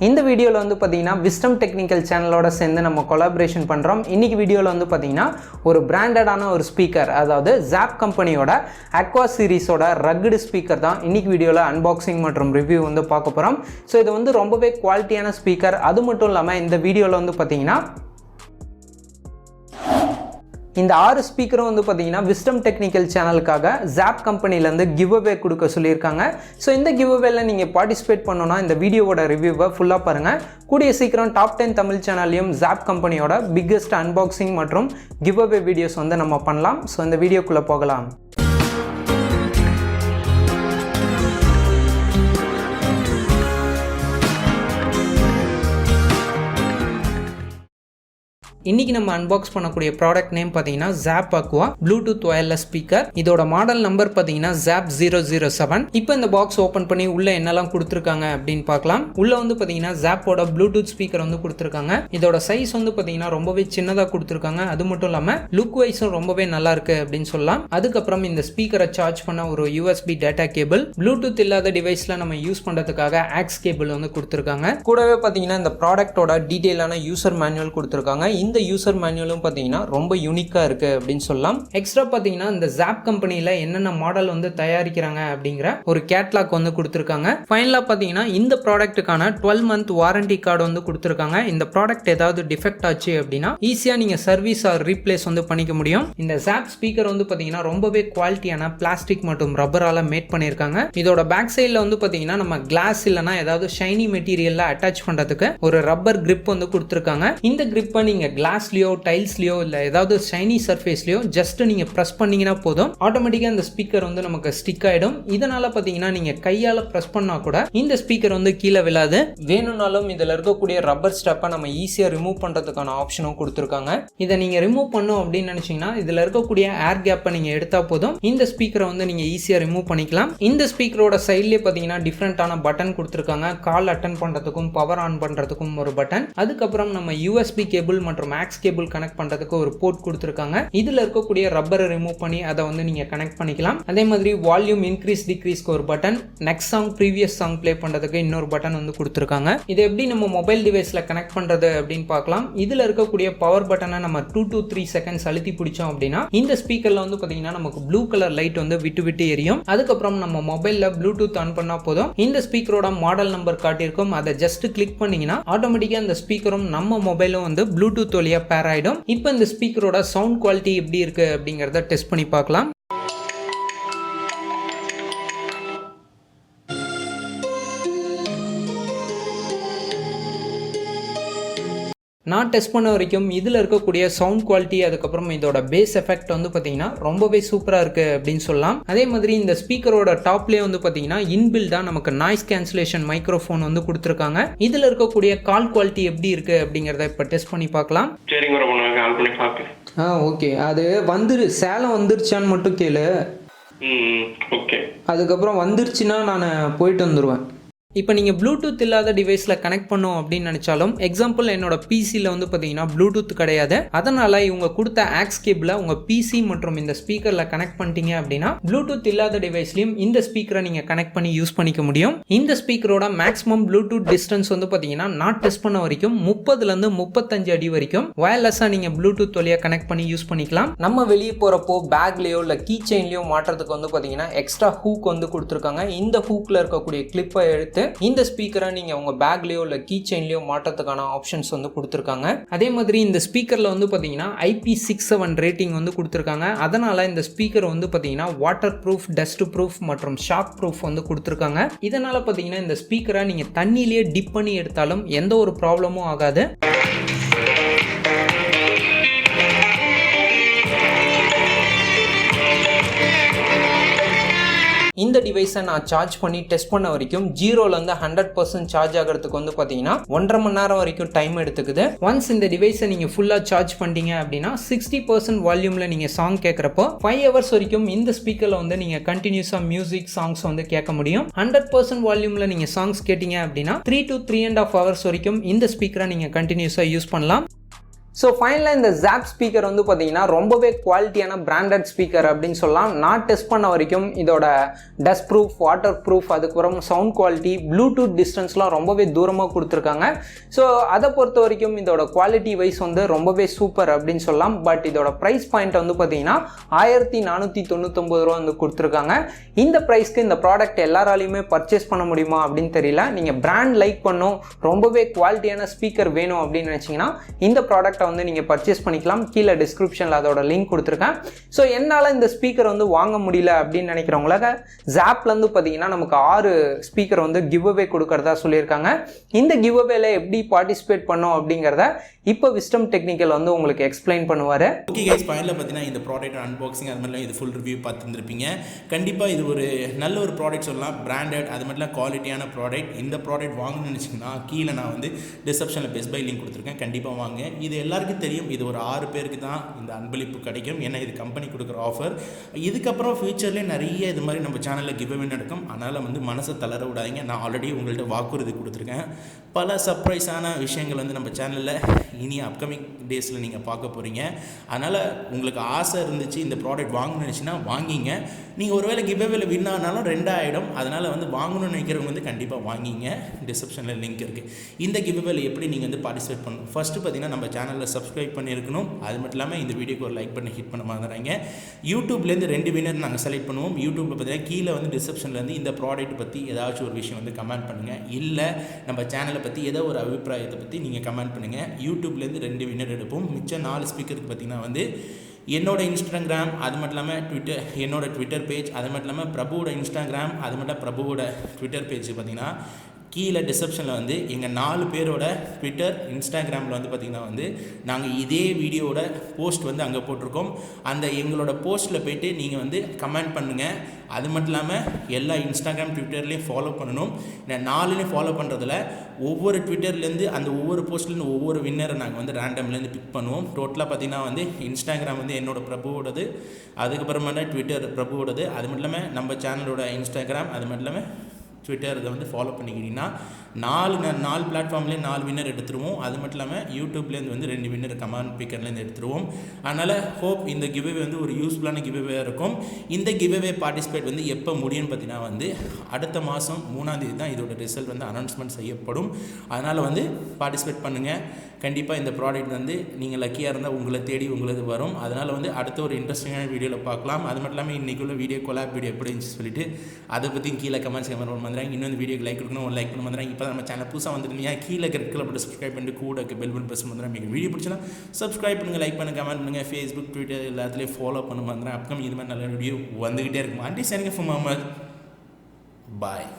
இந்த வீடியோவில் வந்து பார்த்தீங்கன்னா விஸ்டம் டெக்னிக்கல் சேனலோட சேர்ந்து நம்ம கொலாபரேஷன் பண்ணுறோம். இன்றைக்கி வீடியோவில் வந்து பார்த்தீங்கன்னா ஒரு பிராண்டடான ஒரு ஸ்பீக்கர், அதாவது ஜாப் கம்பெனியோட அக்வா சீரிஸோட ரக்குடு ஸ்பீக்கர் தான் இன்றைக்கி வீடியோவில் அன்பாக்சிங் மற்றும் ரிவ்யூ வந்து பார்க்க போகிறோம். ஸோ இது வந்து ரொம்பவே குவாலிட்டியான ஸ்பீக்கர். அது மட்டும் இல்லாமல் இந்த வீடியோவில் வந்து பார்த்தீங்கன்னா இந்த 6 ஸ்பீக்கரும் வந்து பார்த்தீங்கன்னா விஸ்டம் டெக்னிக்கல் சேனலுக்காக ஜாப் கம்பெனிலேருந்து கிவ் அவே கொடுக்க சொல்லியிருக்காங்க. ஸோ இந்த கிவ் அவேல நீங்கள் பார்ட்டிசிபேட் பண்ணணும்னா இந்த வீடியோவோட ரிவ்யூவை ஃபுல்லாக பாருங்கள். கூடிய சீக்கிரம் டாப் 10 தமிழ் சேனல்லையும் ஜாப் கம்பெனியோட பிக்கெஸ்ட் அன்பாக்சிங் மற்றும் கிவ் அவே வீடியோஸ் வந்து நம்ம பண்ணலாம். ஸோ இந்த வீடியோக்குள்ளே போகலாம். இன்னைக்கு நம்ம அன்பாக்ஸ் பண்ணக்கூடிய ப்ராடக்ட் நேம் பார்த்தீங்கன்னா job Aqua Bluetooth wireless speaker. இதோட மாடல் நம்பர் பார்த்தீங்கன்னா ஜாப் 007. இப்போ இந்த பாக்ஸ் ஓப்பன் பண்ணி உள்ள என்னெல்லாம் கொடுத்துருக்காங்க அப்படின்னு பார்க்கலாம். உள்ள வந்து பார்த்தீங்கன்னா ஜாப்போட ப்ளூடூத் ஸ்பீக்கர் வந்து கொடுத்துருக்காங்க. இதோட சைஸ் வந்து பார்த்தீங்கன்னா ரொம்பவே சின்னதாக கொடுத்துருக்காங்க. அது மட்டும் இல்லாமல் லுக் வைஸும் ரொம்பவே நல்லா இருக்கு அப்படின்னு சொல்லலாம். அதுக்கப்புறம் இந்த ஸ்பீக்கரை சார்ஜ் பண்ண ஒரு USB டேட்டா கேபிள், ப்ளூடூத் இல்லாத டிவைஸ்ல நம்ம யூஸ் பண்றதுக்காக ஆக்ஸ் கேபிள் வந்து கொடுத்துருக்காங்க. கூடவே பார்த்தீங்கன்னா இந்த ப்ராடக்டோட டீடைலான யூசர் மேனுவல் கொடுத்துருக்காங்க. இந்த யூசர் மேனுவலும் பார்த்தீங்கன்னா ரொம்ப யூனிக்கா இருக்கு அப்படின்னு சொல்லலாம். எக்ஸ்ட்ரா பார்த்தீங்கன்னா இந்த ஜாப் கம்பெனில என்னென்ன மாடல் வந்து தயாரிக்கிறாங்க அப்படிங்கிற ஒரு கேட்லாக் வந்து கொடுத்துருக்காங்க. ஃபைனலா பார்த்தீங்கன்னா இந்த ப்ராடக்ட்டுக்கான 12 month வாரண்டி கார்டு வந்து கொடுத்துருக்காங்க. இந்த ப்ராடக்ட் ஏதாவது டிஃபெக்ட் ஆச்சு அப்படின்னா ஈஸியா நீங்க சர்வீஸ் ஆர் ரீப்ளேஸ் வந்து பண்ணிக்க முடியும். இந்த ஜாப் ஸ்பீக்கர் வந்து பார்த்தீங்கன்னா ரொம்பவே குவாலிட்டியான பிளாஸ்டிக் மற்றும் ரப்பரால மேட் பண்ணியிருக்காங்க. இதோட பேக் சைட்ல வந்து பார்த்தீங்கன்னா நம்ம கிளாஸ் இல்லைன்னா ஏதாவது ஷைனி மெட்டீரியல்ல அட்டாச் பண்றதுக்கு ஒரு ரப்பர் கிரிப் வந்து கொடுத்துருக்காங்க. இந்த கிரிப்பை நீங்க கிளாஸ்லயோ டைல்ஸ்லயோ இல்ல ஏதாவது ஷைனி சர்ஃபேஸ்லயோ ஜஸ்ட் நீங்க பிரஸ் பண்ணீங்கன்னா போதும், ஆட்டோமேட்டிக்கா இந்த ஸ்பீக்கர் வந்து நமக்கு ஸ்டிக் ஆயிடும். இதனால பாத்தீங்கன்னா நீங்க கையால பிரஸ் பண்ணா கூட இந்த ஸ்பீக்கர் வந்து கீழே விழாது. வேணும்னாலும் இதுல இருக்கக்கூடிய ரப்பர் ஸ்ட்ராப்பை நம்ம ஈஸியா ரிமூவ் பண்றதுக்கான ஆப்ஷனும் கொடுத்துருக்காங்க. இதை நீங்க ரிமூவ் பண்ணும் அப்படின்னு நினைச்சீங்கன்னா இதுல இருக்கக்கூடிய ஏர் கேப்பை நீங்க எடுத்தா போதும், இந்த ஸ்பீக்கரை வந்து நீங்க ஈஸியா ரிமூவ் பண்ணிக்கலாம். இந்த ஸ்பீக்கரோட சைட்லயே பாத்தீங்கன்னா டிஃப்ரெண்டான பட்டன் கொடுத்துருக்காங்க. கால் அட்டன் பண்றதுக்கும் பவர் ஆன் பண்றதுக்கும் ஒரு பட்டன், அதுக்கப்புறம் நம்ம USB கேபிள் மற்றும் ஆக்ஸ் கேபிள் கனெக்ட் பண்றதுக்கு ஒரு போர்ட் கொடுத்திருக்காங்க. இதுல இருக்கக்கூடிய ரப்பரை ரிமூவ் பண்ணி அதை வந்து நீங்க கனெக்ட் பண்ணிக்கலாம். அதே மாதிரி வால்யூம் இன்க்ரீஸ் டிக்ரீஸ்க்கு ஒரு button, next song previous song play பண்றதுக்கு இன்னொரு பட்டன் வந்து கொடுத்திருக்காங்க. இது எப்படி நம்ம மொபைல் டிவைஸ்ல கனெக்ட் பண்றது அப்படின்னு பார்க்கலாம். இதுல இருக்கக்கூடிய பவர் பட்டனை நம்ம 2 to 3 seconds அழுத்தி பிடிச்சோம் அப்படின்னா இந்த ஸ்பீக்கர்ல வந்து பாத்தீங்கன்னா நமக்கு ப்ளூ கலர் லைட் வந்து விட்டு விட்டு எரியும். அதுக்கப்புறம் நம்ம மொபைல்ல ப்ளூடூத் ஆன் பண்ணா போதும், இந்த ஸ்பீக்கரோட மாடல் நம்பர் காட்டியிருக்கும். அதை ஜஸ்ட் கிளிக் பண்ணீங்கன்னா ஆட்டோமேட்டிக்கா இந்த ஸ்பீக்கரும் நம்ம மொபைலும் வந்து ப்ளூடூத் வழியா பேர் ஆயிடும். இப்போ இந்த ஸ்பீக்கரோட சவுண்ட் குவாலிட்டி எப்படி இருக்கு அப்படிங்கறத டெஸ்ட் பண்ணி பார்க்கலாம். நான் டெஸ்ட் பண்ண வரைக்கும் இதில் இருக்கக்கூடிய சவுண்ட் குவாலிட்டி, அதுக்கப்புறம் இதோட பேஸ் எஃபெக்ட் வந்து பார்த்தீங்கன்னா ரொம்பவே சூப்பராக இருக்குது அப்படின்னு சொல்லலாம். அதே மாதிரி இந்த ஸ்பீக்கரோட டாப்லேயே வந்து பார்த்தீங்கன்னா இன்பில்டாக நமக்கு நாய்ஸ் கேன்சலேஷன் மைக்ரோஃபோன் வந்து கொடுத்துருக்காங்க. இதில் இருக்கக்கூடிய கால் குவாலிட்டி எப்படி இருக்குது அப்படிங்கிறத இப்போ டெஸ்ட் பண்ணி பார்க்கலாம். ஓகே, அது சேலம் வந்துருச்சான்னு மட்டும் கேளு. ஓகே, அதுக்கப்புறம் வந்துருச்சுன்னா நான் போயிட்டு வந்துடுவேன். இப்போ நீங்கள் ப்ளூடூத் இல்லாத டிவைஸில் கனெக்ட் பண்ணோம் அப்படின்னு நினச்சாலும், எக்ஸாம்பிள் என்னோட பிசியில் வந்து பார்த்தீங்கன்னா ப்ளூடூத் கிடையாது. அதனால் இவங்க கொடுத்த ஆக்ஸ் கேபிளை உங்கள் பிசி மற்றும் இந்த ஸ்பீக்கரில் கனெக்ட் பண்ணிட்டீங்க அப்படின்னா ப்ளூடூத் இல்லாத டிவைஸ்லையும் இந்த ஸ்பீக்கரை நீங்கள் கனெக்ட் பண்ணி யூஸ் பண்ணிக்க முடியும். இந்த ஸ்பீக்கரோட மேக்ஸிமம் ப்ளூடூத் டிஸ்டன்ஸ் வந்து பார்த்தீங்கன்னா நான் டெஸ்ட் பண்ண வரைக்கும் 30லேருந்து 35 அடி வரைக்கும் வயர்லெஸ்ஸாக நீங்கள் ப்ளூடூத் வழியாக கனெக்ட் பண்ணி யூஸ் பண்ணிக்கலாம். நம்ம வெளியே போகிறப்போ பேக்லேயோ இல்லை கீ செயின்லையோ மாட்டுறதுக்கு வந்து பார்த்தீங்கன்னா எக்ஸ்ட்ரா ஹூக் வந்து கொடுத்துருக்காங்க. இந்த ஹூக்கில் இருக்கக்கூடிய கிளிப்பை எடுத்து இந்த ஸ்பீக்கரை நீங்க உங்க பேக்லயோ இல்ல கீ செயின்லயோ மாட்டறதுக்கான ஆப்ஷன்ஸ் வந்து கொடுத்திருக்காங்க. அதே மாதிரி இந்த ஸ்பீக்கர்ல வந்து பாத்தீங்கன்னா IP67 ரேட்டிங் வந்து கொடுத்திருக்காங்க. அதனால இந்த ஸ்பீக்கர் வந்து பாத்தீங்கன்னா வாட்டர் ப்ரூஃப், டஸ்ட் ப்ரூஃப் மற்றும் ஷாக் ப்ரூஃப் வந்து கொடுத்திருக்காங்க. இதனால பாத்தீங்கன்னா இந்த ஸ்பீக்கரை நீங்க தண்ணியிலேயே டிப் பண்ணி எடுத்தாலும் எந்த ஒரு ப்ராப்ளமும் ஆகாது. இந்த டிவைஸை நான் சார்ஜ் பண்ணி டெஸ்ட் பண்ண வரைக்கும் 0லேருந்து 100% சார்ஜ் ஆகிறதுக்கு வந்து பார்த்தீங்கன்னா 1.5 மணி நேரம் வரைக்கும் டைம் எடுத்துக்குது. ஒன்ஸ் இந்த டிவைஸை நீங்கள் ஃபுல்லாக சார்ஜ் பண்ணிட்டீங்க அப்படின்னா 60% வால்யூமில் நீங்கள் சாங் கேட்குறப்போ 5 hours வரைக்கும் இந்த ஸ்பீக்கரில் வந்து நீங்கள் கண்டினியூஸாக மியூசிக் சாங்ஸ் வந்து கேட்க முடியும். 100% வால்யூமில் நீங்கள் சாங்ஸ் கேட்டீங்க அப்படின்னா 3 to 3.5 hours வரைக்கும் இந்த ஸ்பீக்கரை நீங்கள் கண்டினியூஸாக யூஸ் பண்ணலாம். ஸோ ஃபைனலாக இந்த ஜாப் ஸ்பீக்கர் வந்து பார்த்தீங்கன்னா ரொம்பவே குவாலிட்டியான பிராண்டட் ஸ்பீக்கர் அப்படின்னு சொல்லலாம். நான் டெஸ்ட் பண்ண வரைக்கும் இதோட டஸ்ட் ப்ரூஃப், வாட்டர் ப்ரூஃப், அதுக்கப்புறம் சவுண்ட் குவாலிட்டி, ப்ளூடூத் டிஸ்டன்ஸ்லாம் ரொம்பவே தூரமாக கொடுத்துருக்காங்க. ஸோ அதை பொறுத்த வரைக்கும் இதோட குவாலிட்டி வைஸ் வந்து ரொம்பவே சூப்பர் அப்படின்னு சொல்லலாம். பட் இதோட ப்ரைஸ் பாயிண்ட் வந்து பார்த்தீங்கன்னா 1499 ரூபா வந்து கொடுத்துருக்காங்க. இந்த ப்ரைஸ்க்கு இந்த ப்ராடக்ட் எல்லாராலையுமே பர்ச்சேஸ் பண்ண முடியுமா அப்படின்னு தெரியல. நீங்கள் பிராண்ட் லைக் பண்ணும், ரொம்பவே குவாலிட்டியான ஸ்பீக்கர் வேணும் அப்படின்னு நினச்சிங்கன்னா இந்த ப்ராடக்ட்டை வந்து நீங்கள் பர்ச்சேஸ் பண்ணிக்கலாம். கீழே டிஸ்கிரிப்ஷனில் அதோட லிங்க் கொடுத்துருக்கேன். ஸோ என்னால் இந்த ஸ்பீக்கர் வந்து வாங்க முடியல அப்படின்னு நினைக்கிறவங்களுக்கு ஜாப்லேருந்து பார்த்தீங்கன்னா நமக்கு 6 ஸ்பீக்கர் வந்து கிவ் அவே கொடுக்கறதா சொல்லியிருக்காங்க. இந்த கிவ் அவேல எப்படி பார்ட்டிசிபேட் பண்ணோம் அப்படிங்கிறத இப்போ விஸ்டம் டெக்னிக்கல் வந்து உங்களுக்கு எக்ஸ்பிளைன் பண்ணுவார். ஓகே கைஸ், ஃபைனலில் பார்த்தீங்கன்னா இந்த ப்ராடக்ட் அன்பாக்சிங் அது மாதிரிலாம் இது ஃபுல் ரிவ்யூ பார்த்துருந்துருப்பீங்க. கண்டிப்பாக இது ஒரு நல்ல ஒரு ப்ராடக்ட் சொல்லலாம். பிராண்டட் அது மாதிரிலாம் குவாலிட்டியான ப்ராடக்ட். இந்த ப்ராடக்ட் வாங்கணும்னு நினச்சிங்கன்னா கீழே நான் வந்து டிஸ்கிரிப்ஷனில் பெஸ்ட் பை லிங்க் கொடுத்துருக்கேன். கண்டிப்பாக வாங்க. இது எல்லாருக்கும் தெரியும், இது ஒரு 6 பேருக்கு தான் இந்த அன்பளிப்பு கிடைக்கும். ஏன்னா இது கம்பெனி கொடுக்குற ஆஃபர். இதுக்கப்புறம் ஃபியூச்சர்லேயே நிறைய இது மாதிரி நம்ம சேனலில் கிவ் அவே நடக்கும். அதனால் வந்து மனசை தளர விடாதீங்க. நான் ஆல்ரெடி உங்கள்கிட்ட வாக்குறுதி கொடுத்துருக்கேன். பல சர்ப்ரைஸான விஷயங்கள் வந்து நம்ம சேனலில் இனி அப்கமிங் டேஸில் நீங்கள் பார்க்க போகிறீங்க. அதனால் உங்களுக்கு ஆசை இருந்துச்சு இந்த ப்ராடக்ட் வாங்கணும்னு நினச்சின்னா வாங்கிங்க. நீங்கள் ஒருவேளை கிவ் அவேல வின் ஆனாலும் 2 ஆகிடும். அதனால் வந்து வாங்கணும்னு நினைக்கிறவங்க வந்து கண்டிப்பாக வாங்கிங்க. டிஸ்கிரிப்ஷனில் லிங்க் இருக்குது. இந்த கிவ் அவேல எப்படி நீங்கள் வந்து பார்ட்டிசிபேட் பண்ணணும்? ஃபஸ்ட்டு பார்த்தீங்கன்னா நம்ம சேனலில் சப்ஸ்கிரைப் பண்ணியிருக்கணும். அது மட்டும் இல்லாமல் இந்த வீடியோக்கு ஒரு லைக் பண்ணி ஹிட் பண்ண மாதிரிங்க. யூடியூப்லேருந்து 2 வினர் நாங்கள் செலக்ட் பண்ணுவோம். யூடியூப்பில் பார்த்தீங்கன்னா கீழே வந்து டிஸ்கிரிப்ஷன்லேருந்து இந்த ப்ராடக்ட் பற்றி ஏதாச்சும் ஒரு விஷயம் வந்து கமெண்ட் பண்ணுங்கள். இல்லை நம்ம சேனலை பற்றி ஏதோ ஒரு அபிப்பிராயத்தை பற்றி நீங்கள் கமெண்ட் பண்ணுங்கள். யூடியூப்லேருந்து 2 வினர் எடுப்போம். மிச்சம் 4 ஸ்பீக்கருக்கு பார்த்தீங்கன்னா வந்து என்னோட இன்ஸ்டாகிராம், அது மட்டும் இல்லாமல் ட்விட்டர், என்னோட ட்விட்டர் பேஜ், அது மட்டும் இல்லாமல் பிரபுவோட இன்ஸ்டாகிராம், அது மட்டும் பிரபுவோட ட்விட்டர் பேஜ் பார்த்தீங்கன்னா கீழே டிஸ்கிரிப்ஷனில் வந்து எங்கள் 4 பேரோட ட்விட்டர், இன்ஸ்டாகிராமில் வந்து பார்த்திங்கன்னா வந்து நாங்கள் இதே வீடியோட போஸ்ட் வந்து அங்கே போட்டிருக்கோம். அந்த எங்களோட போஸ்ட்டில் போய்ட்டு நீங்கள் வந்து கமெண்ட் பண்ணுங்கள். அது மட்டும் இல்லாமல் எல்லா இன்ஸ்டாகிராம், ட்விட்டர்லேயும் ஃபாலோ பண்ணணும். நான் 4லேயும் ஃபாலோ பண்ணுறதுல ஒவ்வொரு ட்விட்டர்லேருந்து அந்த ஒவ்வொரு போஸ்ட்லேருந்து ஒவ்வொரு வின்னரை நாங்கள் வந்து ரேண்டம்லேருந்து பிக் பண்ணுவோம். டோட்டலாக பார்த்திங்கன்னா வந்து இன்ஸ்டாகிராம் வந்து என்னோட பிரபுவோடது, அதுக்கப்புறமா ட்விட்டர் பிரபுவோடது, அது மட்டும் இல்லாமல் நம்ம சேனலோட இன்ஸ்டாகிராம், அது மட்டும் இல்லாமல் ட்விட்டர் இதை வந்து ஃபாலோ பண்ணிக்கிட்டிங்கன்னா 4 பிளாட்ஃபார்ம்லேயும் 4 வின்னர் எடுத்துருவோம். அது மட்டும் இல்லாமல் யூடியூப்லேருந்து வந்து 2 வின்னர் கமெண்ட் பிக்கர்லேருந்து எடுத்துருவோம். அதனால் ஹோப் இந்த கிவ் அவே வந்து ஒரு யூஸ்ஃபுல்லான கிவ் அவே இருக்கும். இந்த கிவ் அவே பார்ட்டிசிபேட் வந்து எப்போ முடியும்னு பார்த்தீங்கன்னா வந்து அடுத்த மாதம் 3ஆம் தேதி தான் இதோட ரிசல்ட் வந்து அனௌன்ஸ்மெண்ட் செய்யப்படும். அதனால் வந்து பார்ட்டிசிபேட் பண்ணுங்கள். கண்டிப்பாக இந்த ப்ராடக்ட் வந்து நீங்கள் லக்கியாக இருந்தால் உங்களை தேடி உங்களுக்கு வரும். அதனால் வந்து அடுத்த ஒரு இன்ட்ரெஸ்டிங்கான வீடியோவில் பார்க்கலாம். அது மட்டும் இல்லாமல் இன்றைக்குள்ள வீடியோ கொலாப் வீடியோ எப்படி இருந்துச்சு சொல்லிட்டு அதை பற்றி கீழே கமெண்ட்ஸ் வந்துடுறாங்க. இன்னும் இந்த வீடியோக்கு லைக் கொடுக்கணும், ஒரு லைக் பண்ண வந்துடுறாங்க. இப்போ நம்ம சேனல் புதுசாக வந்துருந்தீங்க கீழே ரெட் போட்டு சப்ஸ்கிரைப் பண்ணிட்டு கூட பெல் பட்டன் ப்ரெஸ் பண்ணுறேன். நீங்கள் வீடியோ பிடிச்சனா சப்ஸ்கிரைப் பண்ணுங்கள், லைக் பண்ணுங்கள், கமெண்ட் பண்ணுங்கள். ஃபேஸ்புக், ட்விட்டர் எல்லாத்துலேயும் ஃபாலோ பண்ண வந்துடுறேன். அப்கமிங் இது மாதிரி நல்ல வீடியோ வந்துக்கிட்டே இருக்கும். ஆண்டி சேனல் ஃபார் முகமது. பாய்.